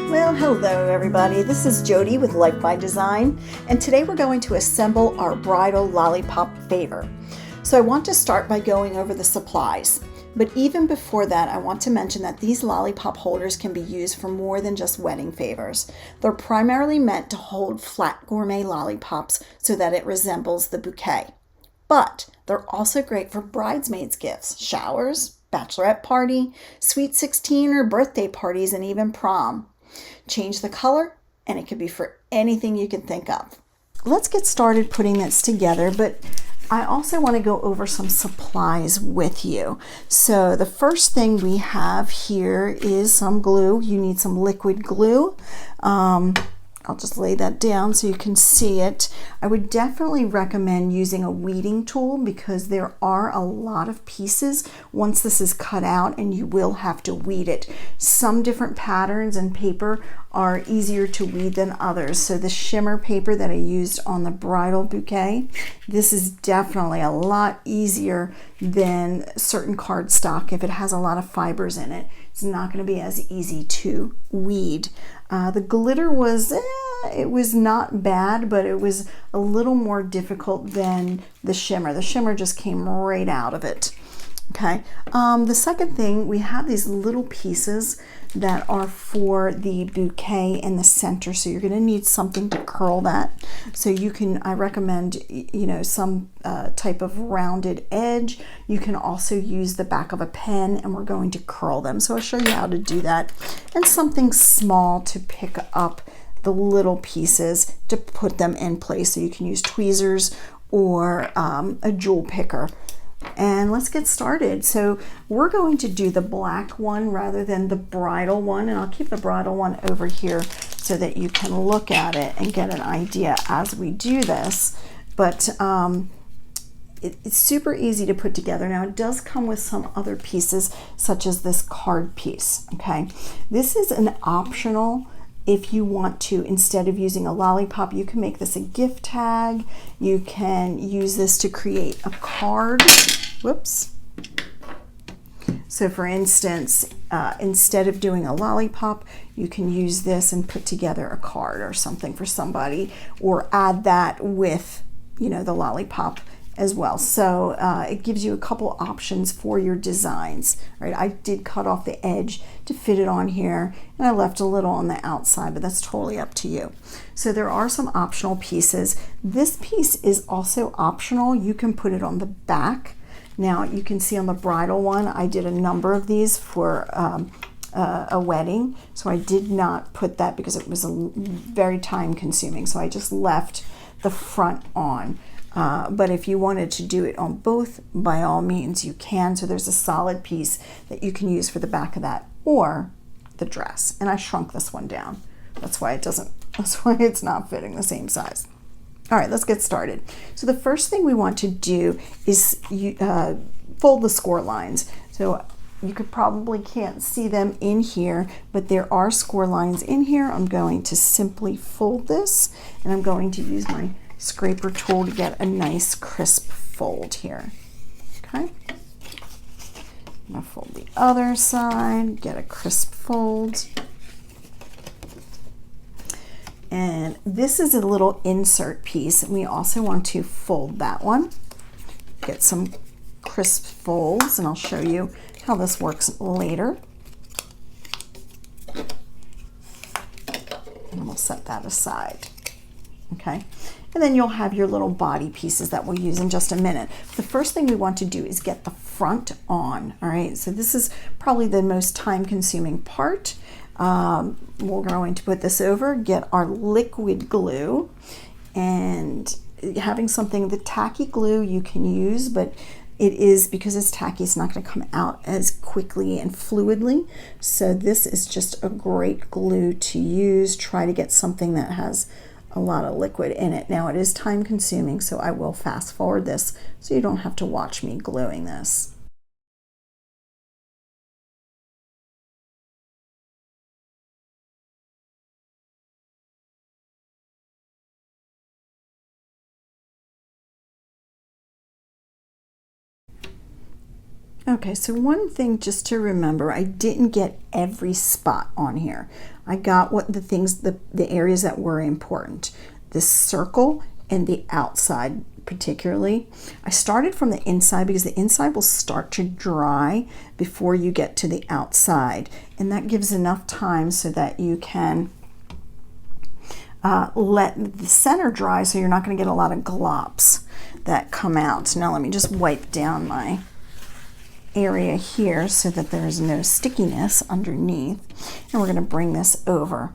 Well, hello everybody. This is Jody with Life by Design, and today we're going to assemble our bridal lollipop favor. So I want to start by going over the supplies. But even before that, I want to mention that these lollipop holders can be used for more than just wedding favors. They're primarily meant to hold flat gourmet lollipops so that it resembles the bouquet. But they're also great for bridesmaids gifts, showers, bachelorette party, sweet 16 or birthday parties, and even prom. Change the color, and it could be for anything you can think of. Let's get started putting this together, but I also want to go over some supplies with you. So the first thing we have here is some glue. You need some liquid glue. I'll just lay that down so you can see it. I would definitely recommend using a weeding tool because there are a lot of pieces once this is cut out, and you will have to weed it. Some different patterns and paper are easier to weed than others. So the shimmer paper that I used on the bridal bouquet, this is definitely a lot easier than certain cardstock. If it has a lot of fibers in it, it's not going to be as easy to weed. The glitter was, it was not bad, but it was a little more difficult than the shimmer. The shimmer just came right out of it. Okay. The second thing, we have these little pieces that are for the bouquet in the center. So you're going to need something to curl that. So you can, I recommend, some type of rounded edge. You can also use the back of a pen, and we're going to curl them. So I'll show you how to do that. And something small to pick up the little pieces to put them in place. So you can use tweezers or a jewel picker. And let's get started. So we're going to do the black one rather than the bridal one, and I'll keep the bridal one over here so that you can look at it and get an idea as we do this. But it's super easy to put together. Now it does come with some other pieces such as this card piece. Okay, this is an optional. If you want to, instead of using a lollipop, you can make this a gift tag. You can use this to create a card. Whoops. So for instance, instead of doing a lollipop, you can use this and put together a card or something for somebody, or add that with, the lollipop as well. So it gives you a couple options for your designs. Right? I did cut off the edge to fit it on here, and I left a little on the outside, but that's totally up to you. So there are some optional pieces. This piece is also optional. You can put it on the back. Now you can see on the bridal one, I did a number of these for a wedding. So I did not put that because it was very time consuming. So I just left the front on. But if you wanted to do it on both, by all means you can. So there's a solid piece that you can use for the back of that or the dress. And I shrunk this one down. That's why it's not fitting the same size. All right, let's get started. So the first thing we want to do is fold the score lines. So you probably can't see them in here, but there are score lines in here. I'm going to simply fold this, and I'm going to use my scraper tool to get a nice crisp fold here. Okay. I'm going to fold the other side, get a crisp fold. And this is a little insert piece, and we also want to fold that one. Get some crisp folds, and I'll show you how this works later. And we'll set that aside. Okay. And then you'll have your little body pieces that we'll use in just a minute. The first thing we want to do is get the front on. All right, so this is probably the most time-consuming part. We're going to put this over, get our liquid glue, and having something, the tacky glue you can use, but it is, because it's tacky, it's not going to come out as quickly and fluidly. So this is just a great glue to use. Try to get something that has a lot of liquid in it. Now it is time consuming, so I will fast forward this so you don't have to watch me gluing this. Okay, so one thing just to remember, I didn't get every spot on here. I got what the things, the areas that were important. This circle and the outside particularly. I started from the inside because the inside will start to dry before you get to the outside. And that gives enough time so that you can let the center dry so you're not going to get a lot of glops that come out. Now let me just wipe down my area here so that there is no stickiness underneath, and we're going to bring this over.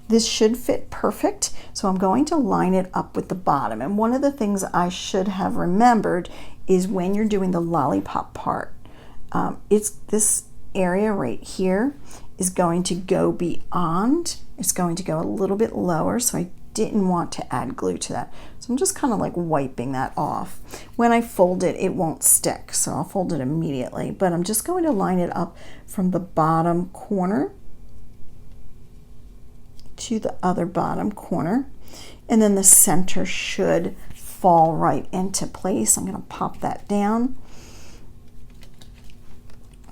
This should fit perfect, so I'm going to line it up with the bottom. And one of the things I should have remembered is when you're doing the lollipop part, it's this area right here is going to go beyond, it's going to go a little bit lower, so I didn't want to add glue to that. So I'm just kind of like wiping that off. When I fold it, it won't stick, so I'll fold it immediately, but I'm just going to line it up from the bottom corner to the other bottom corner, and then the center should fall right into place. I'm going to pop that down.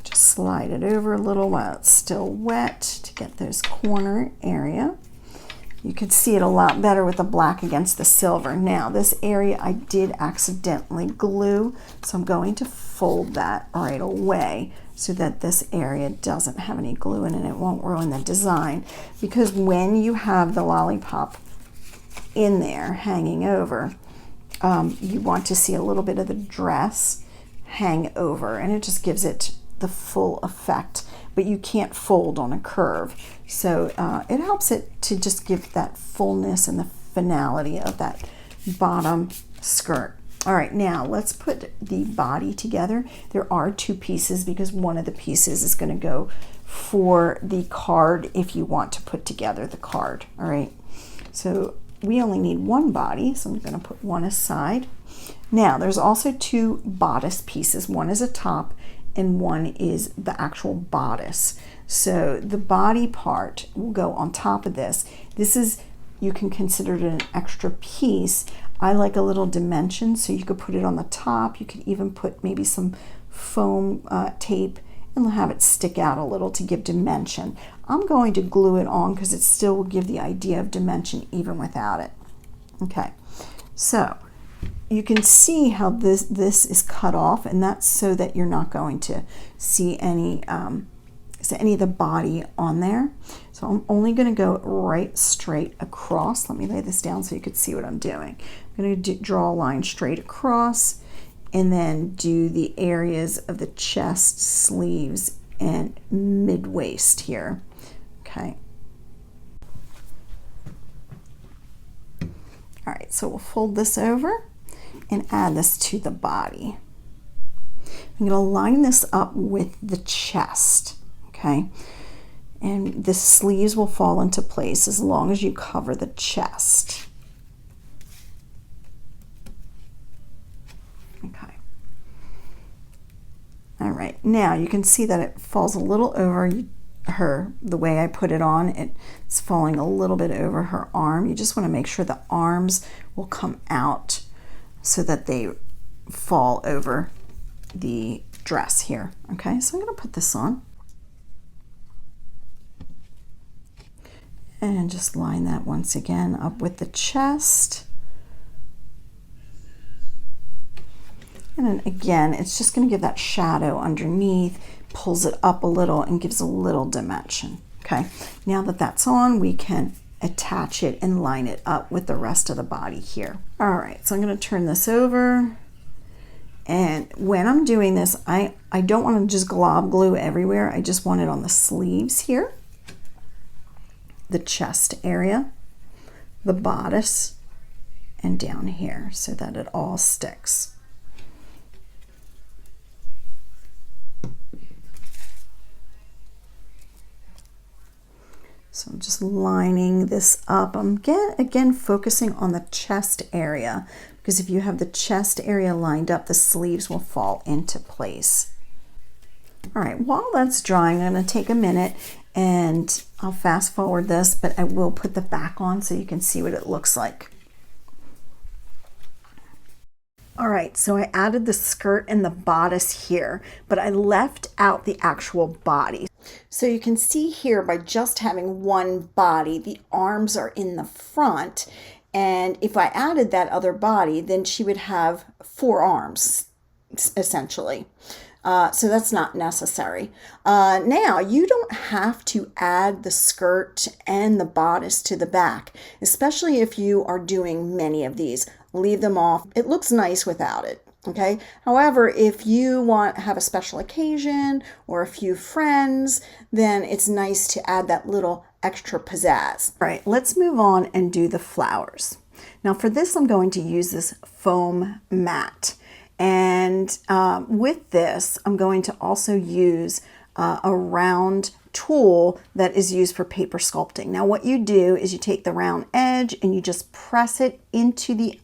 Just slide it over a little while it's still wet to get those corner area. You can see it a lot better with the black against the silver. Now this area I did accidentally glue, so I'm going to fold that right away so that this area doesn't have any glue in it and it won't ruin the design. Because when you have the lollipop in there hanging over, you want to see a little bit of the dress hang over, and it just gives it the full effect. But you can't fold on a curve, so it helps it to just give that fullness and the finality of that bottom skirt. All right, now let's put the body together. There are two pieces because one of the pieces is going to go for the card if you want to put together the card. All right, so we only need one body, so I'm going to put one aside. Now there's also two bodice pieces. One is a top and one is the actual bodice. So the body part will go on top of this. This is, you can consider it an extra piece. I like a little dimension, so you could put it on the top. You could even put maybe some foam tape and have it stick out a little to give dimension. I'm going to glue it on because it still will give the idea of dimension even without it. Okay, so you can see how this is cut off, and that's so that you're not going to see any of the body on there. So I'm only going to go right straight across. Let me lay this down so you could see what I'm doing. I'm going to draw a line straight across and then do the areas of the chest, sleeves, and mid-waist here. Okay. All right, so we'll fold this over and add this to the body. I'm going to line this up with the chest, okay? And the sleeves will fall into place as long as you cover the chest. Okay. All right, now you can see that it falls a little over her, the way I put it on. It's falling a little bit over her arm. You just want to make sure the arms will come out so that they fall over the dress here. Okay, so I'm going to put this on and just line that once again up with the chest. And then again, it's just going to give that shadow underneath, pulls it up a little and gives a little dimension. Okay, now that that's on, we can attach it and line it up with the rest of the body here. All right, so I'm going to turn this over, and when I'm doing this, I don't want to just glob glue everywhere. I just want it on the sleeves here, the chest area, the bodice, and down here so that it all sticks. So I'm just lining this up. I'm again focusing on the chest area, because if you have the chest area lined up, the sleeves will fall into place. All right, while that's drying, I'm going to take a minute and I'll fast forward this, but I will put the back on so you can see what it looks like. All right, so I added the skirt and the bodice here, but I left out the actual body. So you can see here by just having one body, the arms are in the front. And if I added that other body, then she would have 4 arms, essentially. So that's not necessary. Now, you don't have to add the skirt and the bodice to the back, especially if you are doing many of these. Leave them off. It looks nice without it. Okay. However, if you want to have a special occasion or a few friends, then it's nice to add that little extra pizzazz. All right, let's move on and do the flowers. Now for this, I'm going to use this foam mat. And with this, I'm going to also use a round tool that is used for paper sculpting. Now what you do is you take the round edge and you just press it into the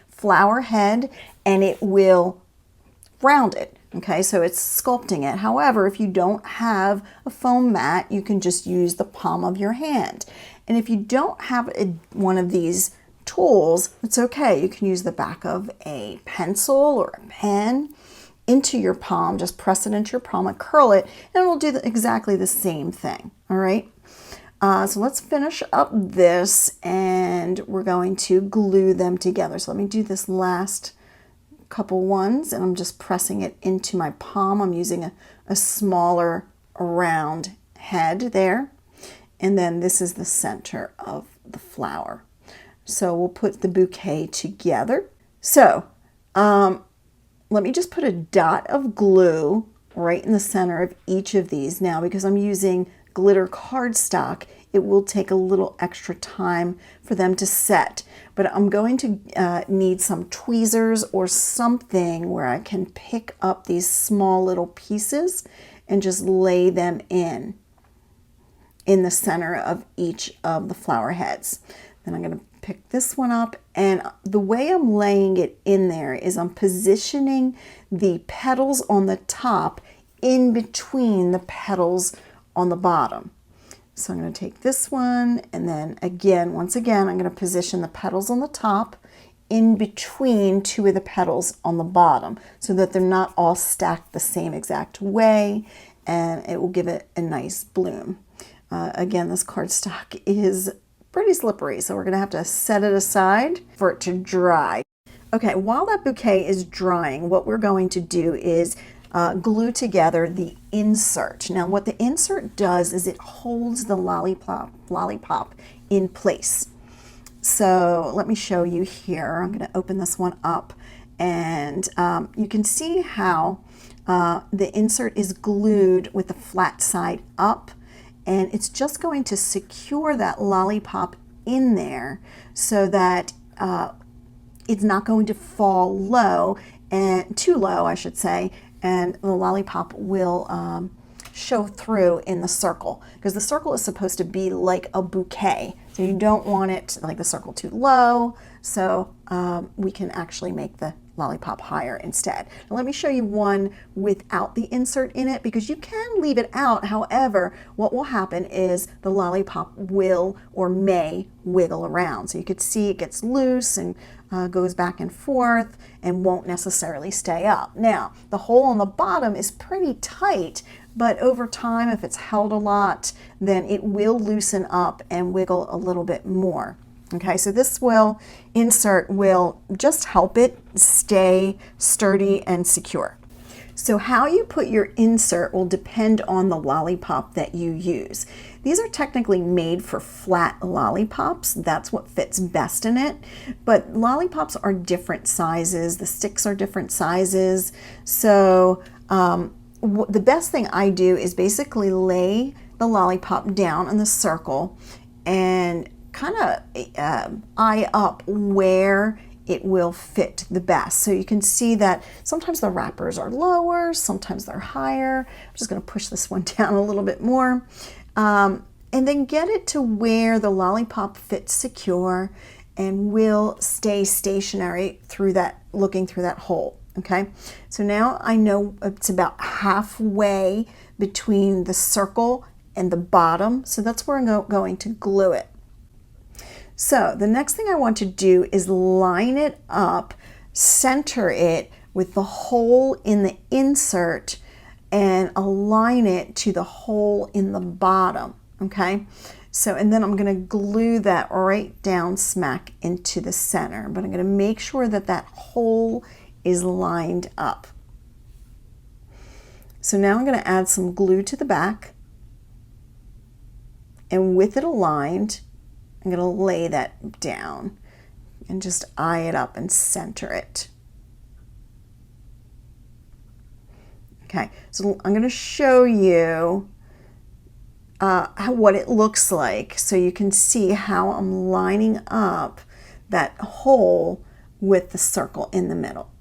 flower head and it will round it. Okay, so it's sculpting it. However, if you don't have a foam mat, you can just use the palm of your hand. And if you don't have one of these tools, it's okay. You can use the back of a pencil or a pen into your palm. Just press it into your palm and curl it, and it will do exactly the same thing. All right. So let's finish up this, and we're going to glue them together. So let me do this last couple ones, and I'm just pressing it into my palm. I'm using a smaller round head there, and then this is the center of the flower. So we'll put the bouquet together. So let me just put a dot of glue right in the center of each of these. Now, because I'm using glitter cardstock, it will take a little extra time for them to set. But I'm going to need some tweezers or something where I can pick up these small little pieces and just lay them in the center of each of the flower heads. Then I'm going to pick this one up, and the way I'm laying it in there is I'm positioning the petals on the top in between the petals on the bottom. So I'm going to take this one, and then once again, I'm going to position the petals on the top in between 2 of the petals on the bottom so that they're not all stacked the same exact way, and it will give it a nice bloom. Again, this cardstock is pretty slippery, so we're going to have to set it aside for it to dry. Okay, while that bouquet is drying, what we're going to do is glue together the insert. Now what the insert does is it holds the lollipop in place. So let me show you here. I'm going to open this one up, and you can see how the insert is glued with the flat side up, and it's just going to secure that lollipop in there so that it's not going to fall low, and too low I should say, and the lollipop will show through in the circle, because the circle is supposed to be like a bouquet, so you don't want it like the circle too low. So we can actually make the lollipop higher instead. Now let me show you one without the insert in it, because you can leave it out. However, what will happen is the lollipop will or may wiggle around. So you could see it gets loose and goes back and forth and won't necessarily stay up. Now, the hole on the bottom is pretty tight, but over time, if it's held a lot, then it will loosen up and wiggle a little bit more. Okay, so this insert will just help it stay sturdy and secure. So how you put your insert will depend on the lollipop that you use. These are technically made for flat lollipops. That's what fits best in it. But lollipops are different sizes. The sticks are different sizes. So the best thing I do is basically lay the lollipop down in the circle and kind of eye up where it will fit the best. So you can see that sometimes the wrappers are lower, sometimes they're higher. I'm just going to push this one down a little bit more. And then get it to where the lollipop fits secure and will stay stationary through that, looking through that hole. Okay, so now I know it's about halfway between the circle and the bottom. So that's where I'm going to glue it. So the next thing I want to do is line it up center it with the hole in the insert and align it to the hole in the bottom, okay? So, and then I'm going to glue that right down smack into the center, but I'm going to make sure that that hole is lined up. So now I'm going to add some glue to the back, and with it aligned, I'm going to lay that down and just eye it up and center it. Okay, so I'm going to show you what it looks like so you can see how I'm lining up that hole with the circle in the middle.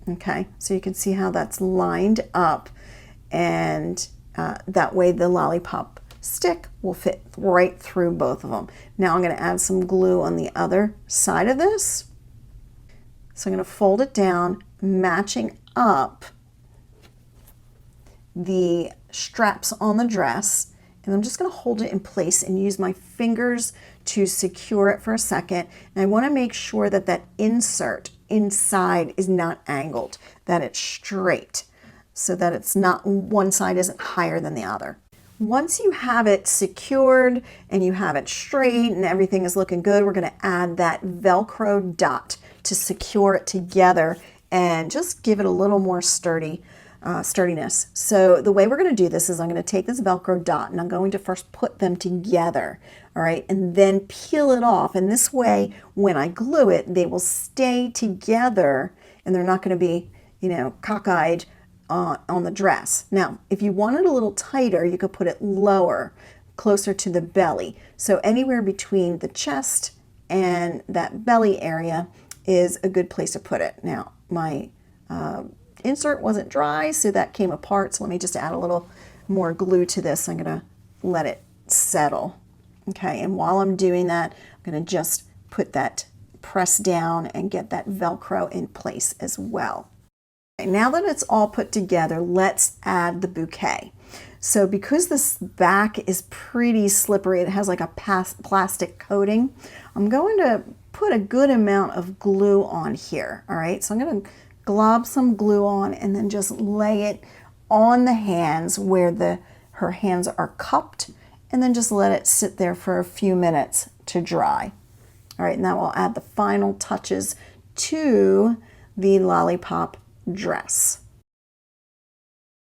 Okay, so you can see how that's lined up, and that way the lollipop stick will fit right through both of them. Now I'm going to add some glue on the other side of this. So I'm going to fold it down, matching up the straps on the dress, and I'm just going to hold it in place and use my fingers to secure it for a second. And I want to make sure that that insert inside is not angled, that it's straight, so that it's not, one side isn't higher than the other. Once you have it secured and you have it straight and everything is looking good, we're going to add that Velcro dot to secure it together and just give it a little more sturdiness. So the way we're going to do this is I'm going to take this Velcro dot and I'm going to first put them together, all right, and then peel it off. And this way, when I glue it, they will stay together and they're not going to be, you know, cockeyed on the dress. Now, if you want it a little tighter, you could put it lower, closer to the belly. So anywhere between the chest and that belly area is a good place to put it. Now, my insert wasn't dry, so that came apart. So let me just add a little more glue to this. I'm going to let it settle. Okay, and while I'm doing that, I'm going to just put that press down and get that Velcro in place as well. Okay, now that it's all put together, let's add the bouquet. So because this back is pretty slippery, it has like a plastic coating, I'm going to put a good amount of glue on here. All right, so I'm going to glob some glue on and then just lay it on the hands where her hands are cupped, and then just let it sit there for a few minutes to dry. All right, now we'll add the final touches to the lollipop dress.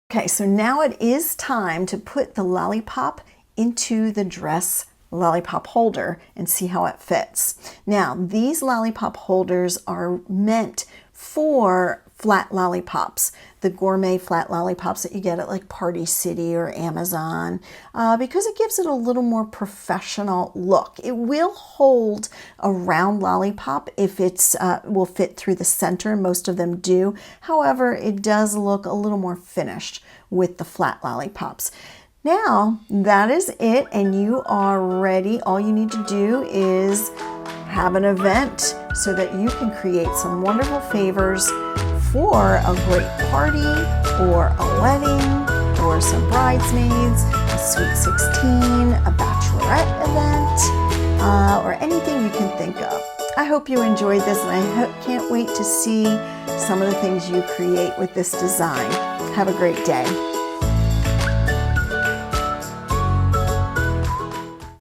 Okay, so now it is time to put the lollipop into the dress lollipop holder and see how it fits. Now, these lollipop holders are meant for flat lollipops, the gourmet flat lollipops that you get at like Party City or Amazon, because it gives it a little more professional look. It will hold a round lollipop if it's will fit through the center. Most of them do. However, it does look a little more finished with the flat lollipops. Now, that is it, and you are ready. All you need to do is have an event so that you can create some wonderful favors for a great party or a wedding or some bridesmaids, a sweet 16, a bachelorette event, or anything you can think of. I hope you enjoyed this, and I can't wait to see some of the things you create with this design. Have a great day.